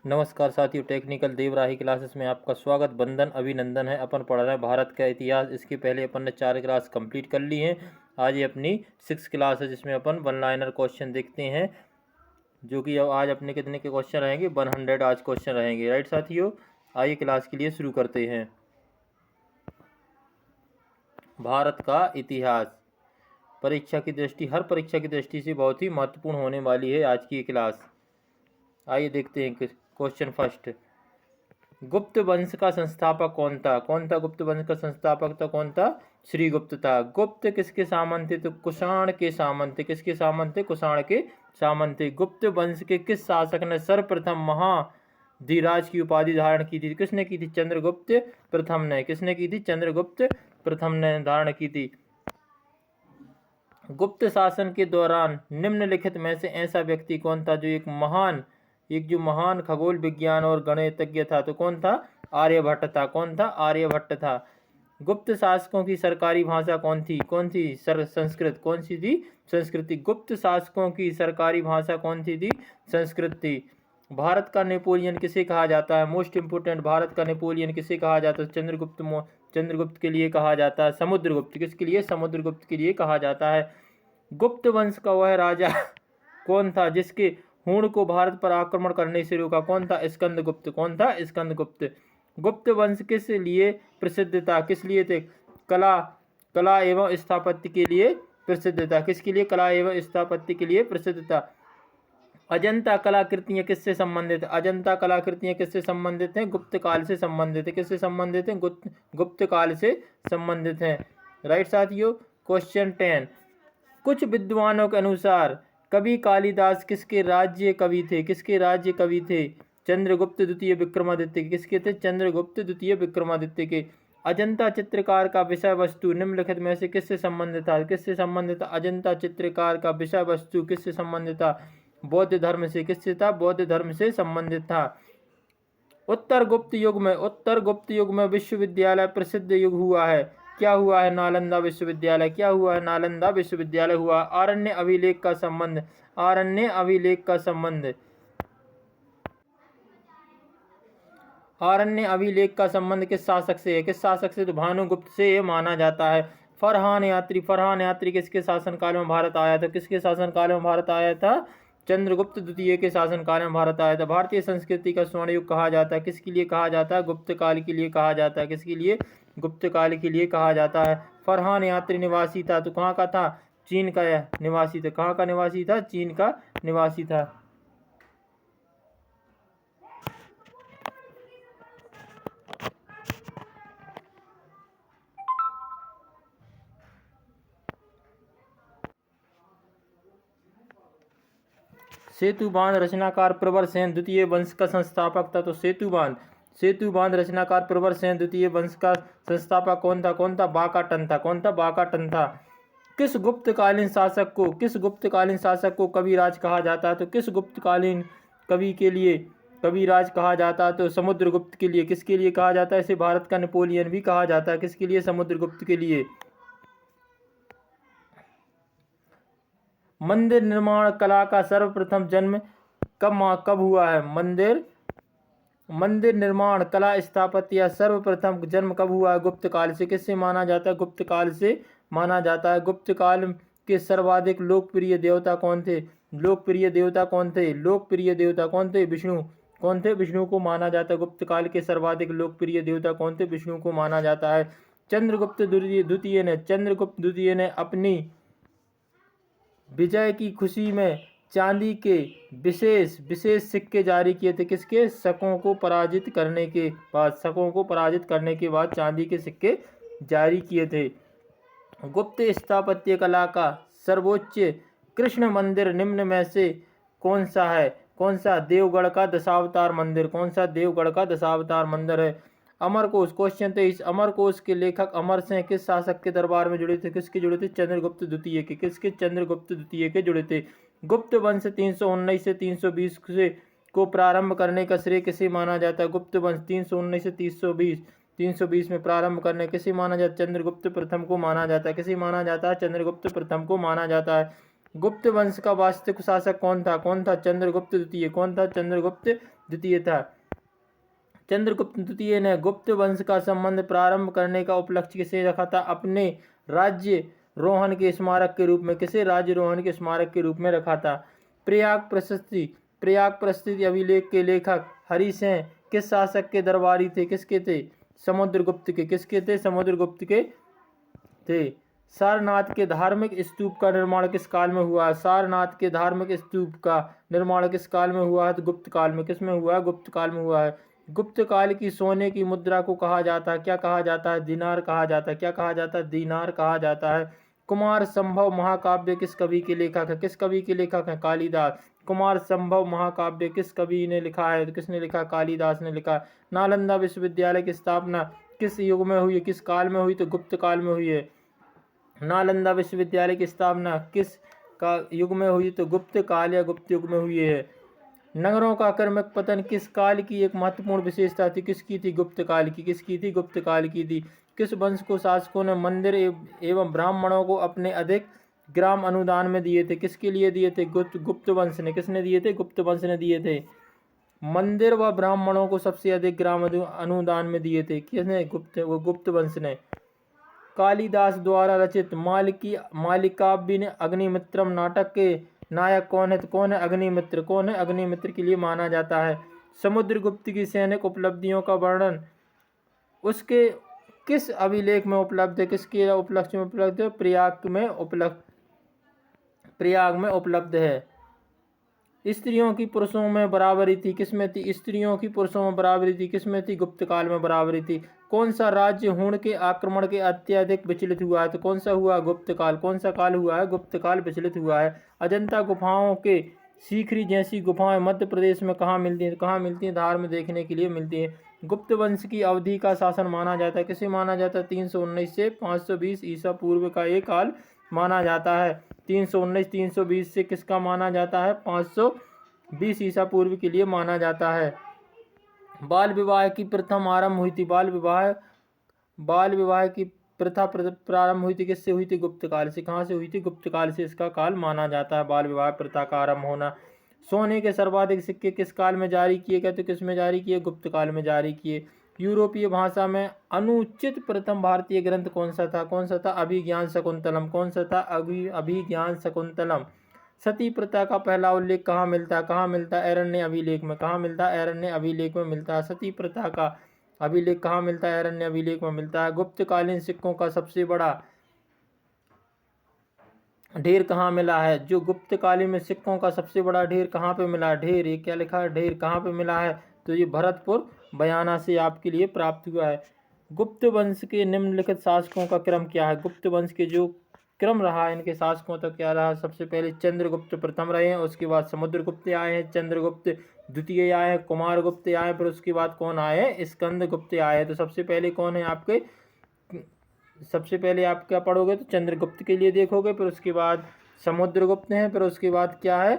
नमस्कार साथियों, technical देवराही classes में आपका स्वागत, वंदन, अभिनंदन है। अपन पढ़ रहे हैं भारत का इतिहास। इसके पहले अपन ने 4 क्लास कंप्लीट कर ली हैं। आज ये अपनी 6 क्लास है जिसमें अपन वन लाइनर क्वेश्चन देखते हैं, जो कि अब आज अपने कितने के क्वेश्चन रहेंगे, 100 आज क्वेश्चन रहेंगे। राइट साथियों, आइए क्लास के लिए शुरू करते हैं। भारत का इतिहास परीक्षा की दृष्टि, हर परीक्षा की दृष्टि से बहुत ही महत्वपूर्ण होने वाली है आज की ये क्लास। आइए देखते हैं क्वेश्चन फर्स्ट। गुप्त वंश का संस्थापक कौन था? गुप्त वंश का संस्थापक था कौन था? श्री गुप्त था। गुप्त किसके सामंत थे? तो कुषाण के सामंत थे। किसके सामंत थे? कुषाण के सामंत थे। गुप्त वंश के किस शासक ने सर्वप्रथम महाधिराज की उपाधि धारण की थी? किसने की थी? चंद्रगुप्त प्रथम ने। किसने की थी? चंद्रगुप्त प्रथम ने धारण की थी। गुप्त शासन के दौरान निम्नलिखित में से ऐसा व्यक्ति कौन था जो एक जो महान खगोल विज्ञान और गणितज्ञ था? तो कौन था? आर्यभट्ट था। कौन था? आर्यभट्ट था। गुप्त शासकों की सरकारी भाषा कौन थी? संस्कृत। कौन सी थी? संस्कृति। गुप्त शासकों की सरकारी भाषा कौन सी थी? संस्कृत थी। भारत का नेपोलियन किसे कहा जाता है? मोस्ट इंपोर्टेंट, भारत का नेपोलियन किसे कहा जाता है? चंद्रगुप्त के लिए कहा जाता है। समुद्रगुप्त। किसके लिए? समुद्रगुप्त के लिए कहा जाता है। गुप्त वंश का वह राजा कौन था जिसके हूण को भारत पर आक्रमण करने से रोका? कौन था? स्कंदगुप्त। कौन था? स्कंदगुप्त। गुप्त वंश किस लिए प्रसिद्ध था? किस लिए थे? कला एवं स्थापत्य के लिए प्रसिद्ध था। किसके लिए? कला एवं स्थापत्य के लिए प्रसिद्ध था। अजंता कलाकृतियां किससे संबंधित? अजंता कलाकृतियां किससे संबंधित हैं? गुप्त काल से संबंधित है। किससे संबंधित हैं? गुप्त काल से संबंधित हैं। राइट साथियों, क्वेश्चन 10। कुछ विद्वानों के अनुसार कवि कालिदास किसके राज्य कवि थे? किसके राज्य कवि थे? चंद्रगुप्त द्वितीय विक्रमादित्य के। किसके थे? चंद्रगुप्त द्वितीय विक्रमादित्य के। अजंता चित्रकार का विषय वस्तु निम्नलिखित में से किससे संबंधित था? किससे संबंधित था? अजंता चित्रकार का विषय वस्तु किससे संबंधित था? बौद्ध धर्म से। किससे था? बौद्ध धर्म से संबंधित था। उत्तर गुप्त युग में विश्वविद्यालय प्रसिद्ध युग हुआ है। क्या हुआ है? नालंदा विश्वविद्यालय। क्या हुआ है? नालंदा विश्वविद्यालय हुआ। आरण्य अभिलेख का संबंध। आरण्य अभिलेख का संबंध। आरण्य अभिलेख का संबंध किस शासक से है? किस शासक से? तो भानुगुप्त से ये माना जाता है। फरहान यात्री किसके शासनकाल में भारत आया था? किसके शासनकाल में भारत आया था? चंद्रगुप्त द्वितीय के शासनकाल में भारत आया था। भारतीय संस्कृति का स्वर्ण युग कहा जाता है। किसके लिए कहा जाता है? गुप्त काल के लिए कहा जाता है। किसके लिए? गुप्त काल के लिए कहा जाता है। फरहान यात्री निवासी था, तो कहाँ का था? चीन का निवासी था। कहाँ का निवासी था? चीन का निवासी था। सेतु बांध रचनाकार प्रवरसेन द्वितीय वंश का संस्थापक था। तो सेतु बांध रचनाकार प्रवरसेन द्वितीय वंश का संस्थापक कौन था? बाकाटन था। कौन था? बाकाटन था। किस गुप्तकालीन शासक को कविराज कहा जाता है? तो किस गुप्तकालीन कवि के लिए कविराज कहा जाता है? तो समुद्रगुप्त के लिए। किसके लिए कहा जाता है? इसे भारत का नेपोलियन भी कहा जाता है। किसके लिए? समुद्रगुप्त के लिए। मंदिर निर्माण कला का सर्वप्रथम जन्म कब हुआ है? मंदिर निर्माण कला स्थापत्य या सर्वप्रथम जन्म कब हुआ है? गुप्त काल से। किससे माना जाता है? गुप्त काल से माना जाता है। गुप्त काल के सर्वाधिक लोकप्रिय देवता कौन थे? लोकप्रिय देवता कौन थे? विष्णु। कौन थे? विष्णु को माना जाता है। गुप्त काल के सर्वाधिक लोकप्रिय देवता कौन थे? विष्णु को माना जाता है। चंद्रगुप्त द्वितीय ने अपनी विजय की खुशी में चांदी के विशेष सिक्के जारी किए थे। किसके? शकों को पराजित करने के बाद चांदी के सिक्के जारी किए थे। गुप्त स्थापत्य कला का सर्वोच्च कृष्ण मंदिर निम्न में से कौन सा है? देवगढ़ का दशावतार मंदिर। कौन सा? देवगढ़ का दशावतार मंदिर है। अमरकोश। क्वेश्चन 23। अमरकोश के लेखक अमर सिंह किस शासक के दरबार में जुड़े थे? किसके जुड़े थे? चंद्रगुप्त द्वितीय के। किसके? चंद्रगुप्त द्वितीय के जुड़े थे। गुप्त वंश 319 से 320 से को प्रारंभ करने का श्रेय किसे माना जाता है? गुप्त वंश 319 से 320 में प्रारंभ करने किसे माना जाता है? चंद्रगुप्त प्रथम को माना जाता है। किसे माना जाता है? चंद्रगुप्त प्रथम को माना जाता है। गुप्त वंश का वास्तविक शासक कौन था? कौन था? चंद्रगुप्त द्वितीय। कौन था? चंद्रगुप्त द्वितीय था। चंद्रगुप्त द्वितीय ने गुप्त वंश का संबंध प्रारंभ करने का उपलक्ष्य किसे रखा था? अपने राज्य रोहन के स्मारक के रूप में। किसे राज्य रोहन के स्मारक के रूप में रखा था? प्रयाग प्रशस्ति। प्रयाग प्रशस्ति अभिलेख के लेखक हरिसेन किस शासक के दरबारी थे? किसके थे? समुद्रगुप्त के। किसके थे? समुद्रगुप्त के थे। सारनाथ के धार्मिक स्तूप का निर्माण किस काल में हुआ? सारनाथ के धार्मिक स्तूप का निर्माण किस काल में हुआ है? तो गुप्त काल में। किस में हुआ है? गुप्त काल में हुआ है। गुप्त काल की सोने की मुद्रा को कहा जाता है? क्या कहा जाता है? दीनार कहा जाता है। क्या कहा जाता है? दीनार कहा जाता है। कुमार संभव महाकाव्य किस कवि के लेखक है? किस कवि के लेखक है? कालिदास। कुमार संभव महाकाव्य किस कवि ने लिखा है? किसने लिखा? कालिदास ने लिखा। नालंदा विश्वविद्यालय की स्थापना किस युग में हुई? किस काल में हुई? तो गुप्त काल में हुई है। नालंदा विश्वविद्यालय की स्थापना किस का युग में हुई? तो गुप्त काल या गुप्त युग में हुई है। नगरों का क्रमिक पतन किस काल की एक महत्वपूर्ण विशेषता थी? किसकी थी? गुप्त काल की। किसकी थी? गुप्त काल की थी। किस वंश को शासकों ने मंदिर एवं ब्राह्मणों को अपने अधिक ग्राम अनुदान में दिए थे? किसके लिए दिए थे? गुप्त वंश ने। किसने दिए थे? गुप्त वंश ने दिए थे। मंदिर व ब्राह्मणों को सबसे अधिक ग्राम अनुदान में दिए थे। किसने? गुप्त वंश ने। कालिदास द्वारा रचित मालिकाव्य ने अग्निमित्रम नाटक के नायक कौन है? तो कौन है? अग्निमित्र। कौन है? अग्निमित्र के लिए माना जाता है। समुद्रगुप्त की सैनिक उपलब्धियों का वर्णन उसके किस अभिलेख में उपलब्ध है? किसके उपलक्ष्य में उपलब्ध है? प्रयाग में उपलब्ध है। स्त्रियों की पुरुषों में बराबरी थी? किसमें थी? स्त्रियों की पुरुषों में बराबरी थी। किसमें थी? गुप्त काल में बराबरी थी। कौन सा राज्य हुण के आक्रमण के अत्यधिक विचलित हुआ है? तो कौन सा हुआ? गुप्त काल। कौन सा काल हुआ है? गुप्त काल विचलित हुआ है। अजंता गुफाओं के सीकरी जैसी गुफाएं मध्य प्रदेश में कहाँ मिलती हैं? कहाँ मिलती हैं? धार में देखने के लिए मिलती हैं। गुप्त वंश की अवधि का शासन माना जाता है? किसे माना जाता है? 319 से 520 ईसा पूर्व का एक काल माना जाता है। 319 320 से किसका माना जाता है? 520 ईसा पूर्व के लिए माना जाता है। बाल विवाह की प्रथम आरंभ हुई थी? बाल विवाह की प्रथा प्रारंभ हुई थी? किससे हुई थी? गुप्त काल से। कहाँ से हुई थी? गुप्त काल से इसका काल माना जाता है बाल विवाह प्रथा का आरंभ होना। सोने के सर्वाधिक सिक्के किस काल में जारी किए गए? तो किस में जारी किए? गुप्त काल में जारी किए। यूरोपीय भाषा में अनुचित प्रथम भारतीय ग्रंथ कौन सा था? कौन सा था? अभिज्ञान शकुंतलम। कौन सा था? अभिज्ञान शकुंतलम। सती प्रथा का पहला उल्लेख कहाँ मिलता है? कहाँ मिलता है? अरण्य अभिलेख में। कहाँ मिलता है? अरण्य अभिलेख में मिलता है। सती प्रथा का अभिलेख कहाँ मिलता है? अरण्य अभिलेख में मिलता है। गुप्तकालीन सिक्कों का सबसे बड़ा ढेर कहाँ मिला है? जो गुप्तकालीन में सिक्कों का सबसे बड़ा ढेर कहाँ पे मिला? ढेर, ये क्या लिखा है? ढेर कहाँ पे मिला है? तो ये भरतपुर बयाना से आपके लिए प्राप्त हुआ है। गुप्त वंश के निम्नलिखित शासकों का क्रम क्या है? गुप्त वंश के जो क्रम रहा है इनके शासकों तक क्या रहा? सबसे पहले चंद्रगुप्त प्रथम रहे हैं, उसके बाद समुद्रगुप्त आए हैं, चंद्रगुप्त द्वितीय आए हैं, कुमारगुप्त आए हैं, फिर उसके बाद कौन आए हैं? स्कंदगुप्त आए हैं। तो सबसे पहले कौन है आपके? सबसे पहले आप क्या पढ़ोगे? तो चंद्रगुप्त के लिए देखोगे, फिर उसके बाद समुद्रगुप्त हैं, फिर उसके बाद क्या है?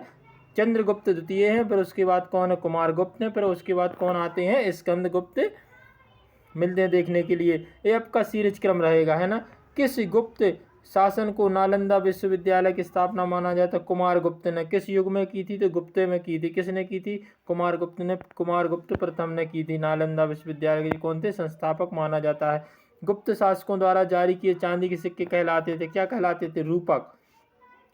चंद्रगुप्त द्वितीय हैं, फिर उसके बाद कौन है? कुमारगुप्त हैं, फिर उसके बाद कौन आते हैं? स्कंदगुप्त मिलते हैं देखने के लिए। ये आपका सीरीज क्रम रहेगा, है ना। किस गुप्त शासन को नालंदा विश्वविद्यालय की स्थापना माना जाता है? कुमारगुप्त ने। किस युग में की थी? तो गुप्त में की थी। किसने की थी? कुमारगुप्त ने। कुमारगुप्त प्रथम ने की थी। नालंदा विश्वविद्यालय के कौन थे? संस्थापक माना जाता है। गुप्त शासकों द्वारा जारी किए चांदी के सिक्के कहलाते थे? क्या कहलाते थे? रूपक।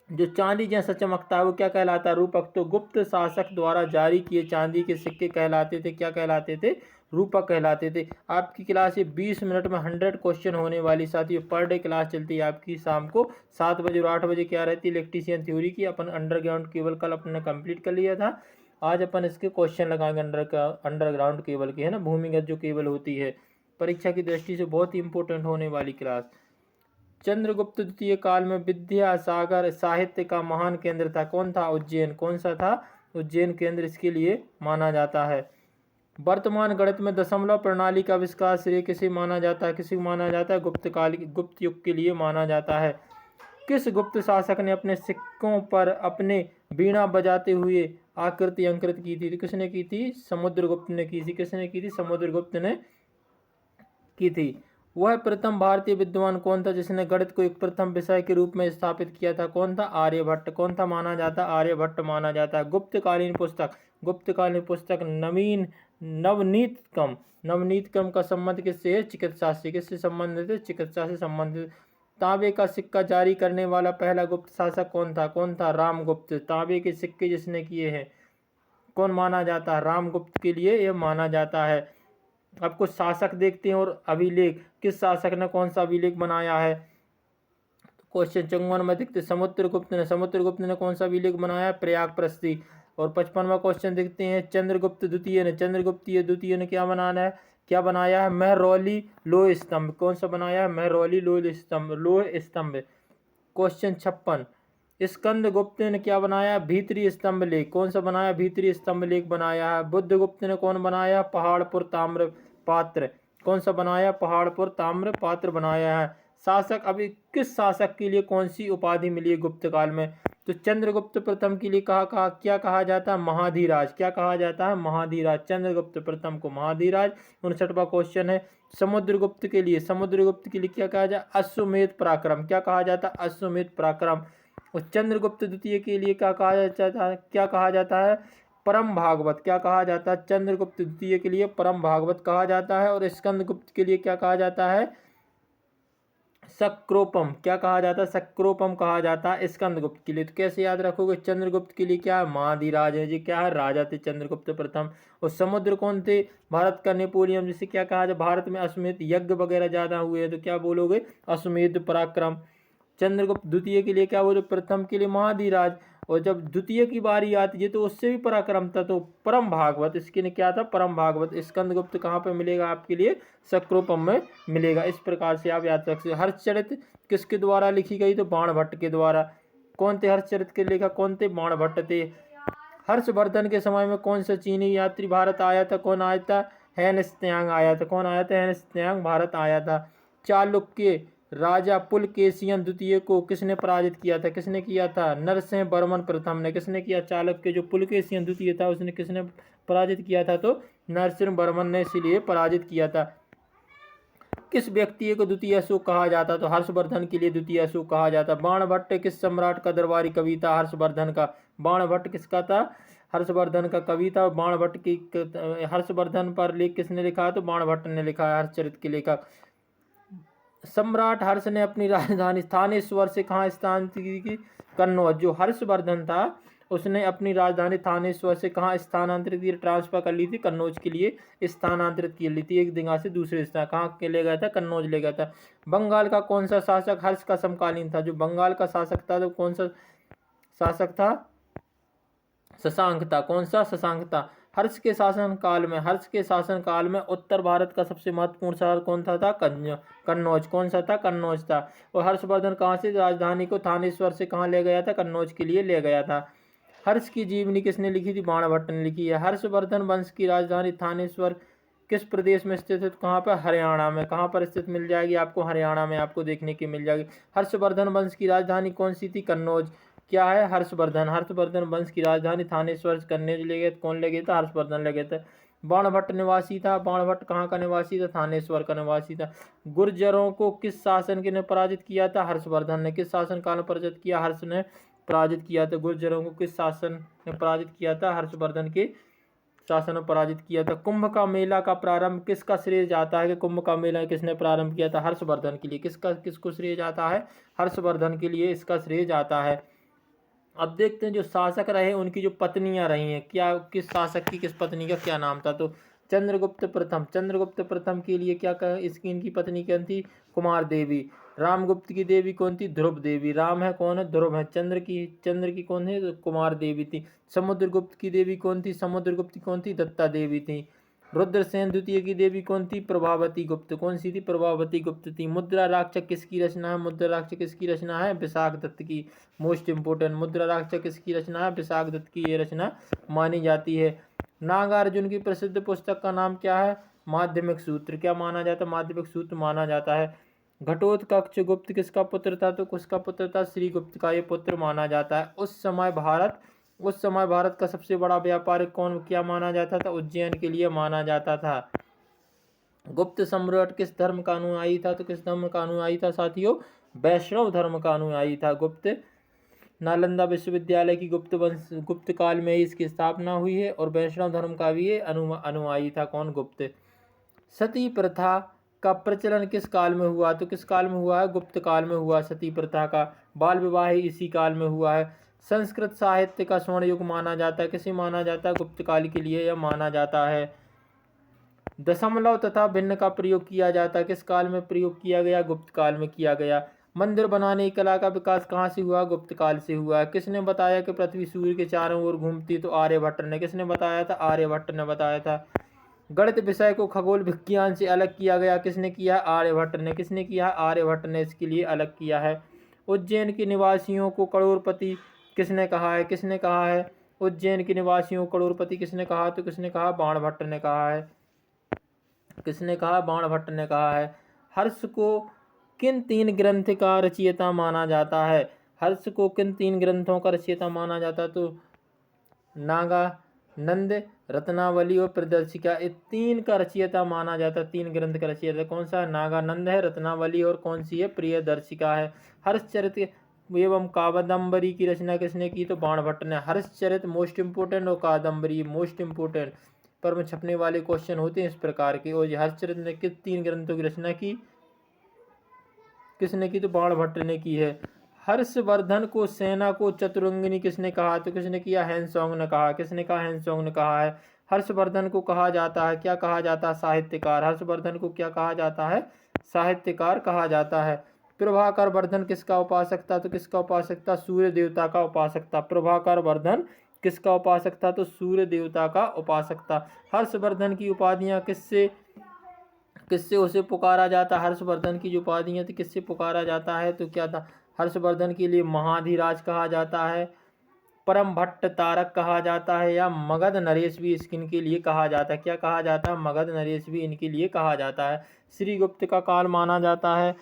जो चांदी जैसा चमकता है वो क्या कहलाता है? रूपक। तो गुप्त शासक द्वारा जारी किए चांदी के सिक्के कहलाते थे? क्या कहलाते थे? रूपक कहलाते थे। आपकी क्लास ये 20 मिनट में 100 क्वेश्चन होने वाली साथियों। पर डे क्लास चलती है आपकी शाम को 7 बजे और 8 बजे क्या रहती है? इलेक्ट्रीशियन थ्योरी की। अपन अंडरग्राउंड केबल कल अपने कंप्लीट कर लिया था। आज अपन इसके क्वेश्चन लगाएंगे अंडरग्राउंड केबल के, है ना, भूमिगत जो केबल होती है। परीक्षा की दृष्टि से बहुत ही इंपॉर्टेंट होने वाली क्लास। चंद्रगुप्त द्वितीय काल में विद्या सागर साहित्य का महान केंद्र था। कौन था? उज्जैन। कौन सा था? उज्जैन केंद्र इसके लिए माना जाता है। वर्तमान गणित में दशमलव प्रणाली का आविष्कार श्रेय किसे माना जाता है? किसे माना जाता है? गुप्त युग के लिए माना जाता है। किस गुप्त शासक ने अपने सिक्कों पर अपने वीणा बजाते हुए आकृति अंकित की थी? किसने की थी? समुद्रगुप्त ने की थी। किसने की थी? समुद्रगुप्त ने की थी। वह प्रथम भारतीय विद्वान कौन था जिसने गणित को एक प्रथम विषय के रूप में स्थापित किया था? कौन था? आर्यभट्ट। कौन था माना जाता? आर्यभट्ट माना जाता है। गुप्तकालीन पुस्तक नवनीत क्रम का संबंध किससे है? चिकित्सा से। किससे संबंधित है? चिकित्सा से संबंधित। तांबे का सिक्का जारी करने वाला पहला गुप्त शासक कौन था? कौन था? रामगुप्त। तांबे के सिक्के जिसने किए हैं कौन माना जाता है? रामगुप्त के लिए यह माना जाता है। अब कुछ शासक देखते हैं और अभिलेख, किस शासक ने कौन सा अभिलेख बनाया है? क्वेश्चन 54 में देखते समुद्रगुप्त ने कौन सा अभिलेख बनाया? प्रयाग प्रस्ती। और 55वां क्वेश्चन देखते हैं चंद्रगुप्त द्वितीय ने क्या बनाया है? महरौली लोह स्तंभ। कौन सा बनाया है? महरौली लोह स्तंभ। क्वेश्चन 56 स्कंदगुप्त ने क्या बनाया? भीतरी स्तंभ लेख। कौन सा बनाया? भीतरी स्तंभ लेख बनाया है। बुद्धगुप्त ने कौन बनाया? पहाड़पुर ताम्र पात्र। कौन सा बनाया? पहाड़पुर ताम्र पात्र बनाया है। शासक, अभी किस शासक के लिए कौन सी उपाधि मिली है गुप्त काल में? तो चंद्रगुप्त प्रथम के लिए क्या कहा जाता है? महाधीराज। क्या कहा जाता है? महाधीराज। चंद्रगुप्त प्रथम को महाधीराज। 59वां क्वेश्चन है समुद्रगुप्त के लिए क्या कहा जाए? अश्वमेध पराक्रम। क्या कहा जाता है? अश्वमेध पराक्रम। और चंद्रगुप्त द्वितीय के लिए क्या कहा जाता है? परम भागवत। क्या कहा जाता है? चंद्रगुप्त द्वितीय के लिए परम भागवत कहा जाता है। और स्कंदगुप्त के लिए क्या कहा जाता है? सक्रोपम। क्या कहा जाता है? सक्रोपम कहा जाता है स्कंदगुप्त के लिए। तो कैसे याद रखोगे? चंद्रगुप्त के लिए क्या है? महाधीराज है जी। क्या है? राजा थे चंद्रगुप्त प्रथम। और समुद्र कौन थे? भारत का नेपोलियन, जिसे क्या कहा जाए? भारत में अश्वमेध यज्ञ वगैरह ज्यादा हुए हैं तो क्या बोलोगे? अश्वमेध पराक्रम। चंद्रगुप्त द्वितीय के लिए क्या बोले? प्रथम के लिए महाधीराज। और जब द्वितीय की बारी आती है तो उससे भी पराक्रम था तो परम भागवत। इसके लिए क्या था? परम भागवत। स्कंदगुप्त कहाँ पे मिलेगा आपके लिए? सक्रोपम में मिलेगा। इस प्रकार से आप याद रख सकते। हर्षचरित किसके द्वारा लिखी गई? तो बाणभट्ट के द्वारा। कौन थे हर्षचरित के लेखक? कौन थे? बाणभट्ट थे। हर्षवर्धन के समय में कौन सा चीनी यात्री भारत आया था? कौन आया था? हेन त्सांग आया था। कौन आया था? हेन त्सांग भारत आया था। चालुक्य राजा पुलकेशियन द्वितीय को किसने पराजित किया था? किसने किया था? नरसिंह वर्मन प्रथम ने। किसने किया? चालुक्य जो पुलकेशियन द्वितीय था उसने किसने पराजित किया था? तो नरसिंह वर्मन ने इसीलिए पराजित किया था। किस व्यक्ति को द्वितीय अशोक कहा जाता? तो हर्षवर्धन के लिए द्वितीय अशोक कहा जाता। बाणभट्ट किस सम्राट का दरबारी कवि था? हर्षवर्धन का। बाणभट्ट किसका था? हर्षवर्धन का कवि था। बाणभट्ट की हर्षवर्धन पर लेख किसने लिखा? तो बाणभट्ट ने लिखा है, हर्षचरित के लेखक। सम्राट हर्ष ने अपनी राजधानी थानेश्वर से कहाँ स्थानांतरित की? कन्नौज। जो हर्षवर्धन था उसने अपनी राजधानी थानेश्वर से कहाँ स्थानांतरित की? ट्रांसफर कर ली थी, कन्नौज के लिए स्थानांतरित की ली थी। एक जगह से दूसरे स्थान कहाँ के ले गया था? कन्नौज ले गया था। बंगाल का कौन सा शासक हर्ष का समकालीन था? जो बंगाल का शासक था तो कौन सा शासक था? शशांक था। कौन सा? शशांक था। हर्ष के शासनकाल में उत्तर भारत का सबसे महत्वपूर्ण शहर कौन था? कन्नौज। कौन सा था? कन्नौज था। और हर्षवर्धन कहाँ से राजधानी को थानेश्वर से कहाँ ले गया था? कन्नौज के लिए ले गया था। हर्ष की जीवनी किसने लिखी थी? बाणभट्ट ने लिखी है। हर्षवर्धन वंश की राजधानी थानेश्वर किस प्रदेश में स्थित है? कहाँ पर? हरियाणा में। कहाँ पर स्थित मिल जाएगी आपको? हरियाणा में आपको देखने की मिल जाएगी। हर्षवर्धन वंश की राजधानी कौन सी थी? कन्नौज। क्या है? हर्षवर्धन वंश की राजधानी थानेश्वर कन्नौज ले गए। कौन ले गया था? हर्षवर्धन ले गए थे। बाणभट्ट निवासी था। बाणभट्ट कहाँ का निवासी था? थानेश्वर का निवासी था। गुर्जरों को किस शासन के ने पराजित किया था? हर्षवर्धन ने। किस शासन काल में पराजित किया? हर्ष ने पराजित किया था। गुर्जरों को किस शासन ने पराजित किया था? हर्षवर्धन के शासन में पराजित किया था। कुंभ का मेला का प्रारंभ किसका श्रेय जाता है? कि कुंभ का मेला किसने प्रारंभ किया था? हर्षवर्धन के लिए। किसको श्रेय जाता है? हर्षवर्धन के लिए इसका श्रेय जाता है। अब देखते हैं जो शासक रहे उनकी जो पत्नियां रही हैं, क्या किस शासक की किस पत्नी का क्या नाम था? तो चंद्रगुप्त प्रथम के लिए क्या कहा? इसकी इनकी पत्नी कौन थी? कुमार देवी। रामगुप्त की देवी कौन थी? ध्रुव देवी। राम है कौन है? ध्रुव है। चंद्र की कौन है? तो कुमार देवी थी। समुद्रगुप्त की देवी कौन थी? दत्ता देवी थी। रुद्रसेन द्वितीय की देवी कौन थी? प्रभावती गुप्त। कौन सी थी? प्रभावती गुप्त थी। मुद्रा राक्षक किसकी रचना है? विशाख दत्त की। मोस्ट इंपोर्टेंट, मुद्रा राक्षक किसकी रचना है? विशाख दत्त की ये रचना मानी जाती है। नागार्जुन की प्रसिद्ध पुस्तक का नाम क्या है? माध्यमिक सूत्र। क्या माना जाता है? माध्यमिक सूत्र माना जाता है। घटोत्कच गुप्त किसका पुत्र था? तो किसका पुत्र था? श्रीगुप्त का ये पुत्र माना जाता है। उस समय भारत का सबसे बड़ा व्यापारिक कौन क्या माना जाता था? उज्जैन के लिए माना जाता था। गुप्त सम्राट किस धर्म का अनुयायी था? तो किस धर्म का अनुयायी था साथियों? वैष्णव धर्म का अनुयायी था गुप्त। नालंदा विश्वविद्यालय की गुप्त काल में ही इसकी स्थापना हुई है और वैष्णव धर्म का भी ये अनुयायी था। कौन? गुप्त। सती प्रथा का प्रचलन किस काल में हुआ? तो किस काल में हुआ है? गुप्त काल में हुआ सती प्रथा का। बाल विवाह इसी काल में हुआ है। संस्कृत साहित्य का स्वर्ण युग माना जाता है। किसे माना जाता है? गुप्त काल के लिए यह माना जाता है। दशमलव तथा भिन्न का प्रयोग किया जाता है। किस काल में प्रयोग किया गया? गुप्त काल में किया गया। मंदिर बनाने की कला का विकास कहाँ से हुआ? गुप्त काल से हुआ। किसने बताया कि पृथ्वी सूर्य के चारों ओर घूमती? तो आर्यभट्ट ने। किसने बताया था? आर्यभट्ट ने बताया था। गणित विषय को खगोल विज्ञान से अलग किया गया। किसने किया? आर्यभट्ट ने। किसने किया? आर्यभट्ट ने इसके लिए अलग किया है। उज्जैन के निवासियों को करोड़पति किसने कहा है? किसने कहा है? उज्जैन के निवासियों को करोड़पति किसने कहा? तो किसने कहा? बाणभट्ट ने कहा है। किसने कहा? बाणभट्ट ने कहा है। हर्ष को किन 3 ग्रंथ का रचयिता माना जाता है? हर्ष को किन 3 ग्रंथों का रचयिता माना जाता है? तो नागानंद, रत्नावली और प्रियदर्शिका, ये 3 का रचयिता माना जाता है। 3 ग्रंथ का रचयिता कौन सा है? नागानंद है, रत्नावली और कौन सी है? प्रियदर्शिका है। हर्षचरित एवं कादम्बरी की रचना किसने की? तो बाणभट्ट ने। हर्षचरित मोस्ट इंपोर्टेंट और कादम्बरी मोस्ट इंपोर्टेंट पर में छपने वाले क्वेश्चन होते हैं इस प्रकार के। और हर्षचरित ने किस 3 ग्रंथों की रचना की? किसने की? तो बाणभट्ट ने की है। हर्षवर्धन को सेना को चतुरंगिनी किसने कहा? तो किसने किया? हैंसोंग ने कहा। किसने कहा? हैंसोंग ने कहा है। हर्षवर्धन को कहा जाता है, क्या कहा जाता है? साहित्यकार। हर्षवर्धन को क्या कहा जाता है? साहित्यकार कहा जाता है। प्रभाकर वर्धन किसका उपासक था? तो किसका उपासक था? सूर्य देवता का उपासक था। प्रभाकर वर्धन किसका उपासक था? तो सूर्य देवता का उपासक था। हर्षवर्धन की उपाधियां किससे किससे उसे पुकारा जाता? हर्षवर्धन की जो उपाधियां थी किससे पुकारा जाता है? तो क्या था? हर्षवर्धन के लिए महाधिराज कहा जाता है, परम भट्ट तारक कहा जाता है, या मगध नरेश भी इनके लिए कहा जाता है। क्या कहा जाता है? मगध नरेश भी इनके लिए कहा जाता है। श्रीगुप्त का काल माना जाता है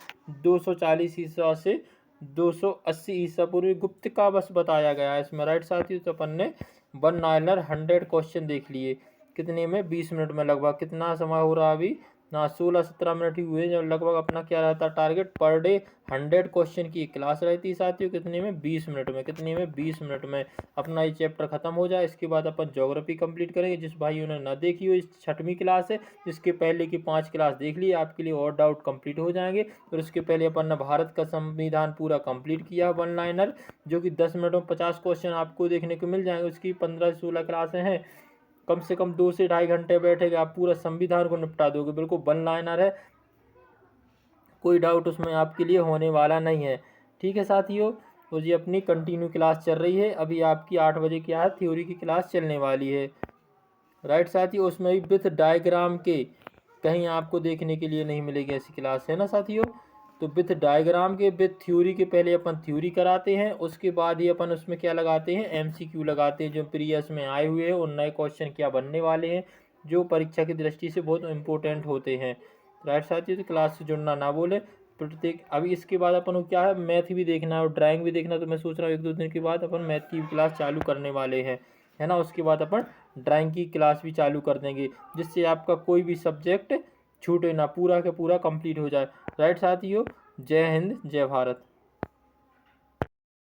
240 ईसा से 280 ईसा पूर्व। गुप्त का बस बताया गया है इसमें। राइट साथियों, तो अपन ने 1 लाइनर 100 क्वेश्चन देख लिए। कितने में? 20 मिनट में लगभग। कितना समय हो रहा अभी ना? 16-17 मिनट ही हुए। जो लगभग अपना क्या रहता टारगेट? पर डे 100 क्वेश्चन की क्लास रहती है साथियों। कितने में? 20 मिनट में। कितने में? 20 मिनट में अपना ये चैप्टर खत्म हो जाए। इसके बाद अपन ज्योग्राफी कंप्लीट करेंगे। जिस भाइयों ने ना देखी हो, इस 6वीं क्लास है, जिसके पहले की 5 क्लास देख ली, आपके लिए और डाउट कंप्लीट हो जाएंगे। और उसके पहले अपन ने भारत का संविधान पूरा कंप्लीट किया 1 लाइनर, जो कि 10 मिनट में 50 क्वेश्चन आपको देखने को मिल जाएंगे। उसकी 15-16 क्लासें हैं। कम से कम 2 से 2.5 घंटे बैठेगा, आप पूरा संविधान को निपटा दोगे। बिल्कुल 1 लाइनर है, कोई डाउट उसमें आपके लिए होने वाला नहीं है। ठीक है साथियों, तो ये अपनी कंटिन्यू क्लास चल रही है। अभी आपकी 8 बजे क्या है? थ्योरी की क्लास चलने वाली है। राइट साथियों, उसमें भी विथ डायग्राम के, कहीं आपको देखने के लिए नहीं मिलेगी ऐसी क्लास, है ना साथियों। तो विथ डायग्राम के, विथ थ्योरी के पहले अपन थ्योरी कराते हैं, उसके बाद ही अपन उसमें क्या लगाते हैं? MCQ लगाते हैं, जो प्रीवियस में आए हुए हैं और नए क्वेश्चन क्या बनने वाले हैं, जो परीक्षा की दृष्टि से बहुत इंपॉर्टेंट होते हैं। राइट साथियों, तो क्लास से जुड़ना ना बोले प्रत्येक। अभी इसके बाद अपन को क्या है? मैथ भी देखना है और ड्राइंग भी देखना। तो मैं सोच रहा हूँ 1-2 दिन के बाद अपन मैथ की क्लास चालू करने वाले हैं, है ना। उसके बाद अपन ड्राइंग की क्लास भी चालू कर देंगे, जिससे आपका कोई भी सब्जेक्ट छूटे ना, पूरा का पूरा कंप्लीट हो जाए। राइट साथियों, जय हिंद, जय भारत।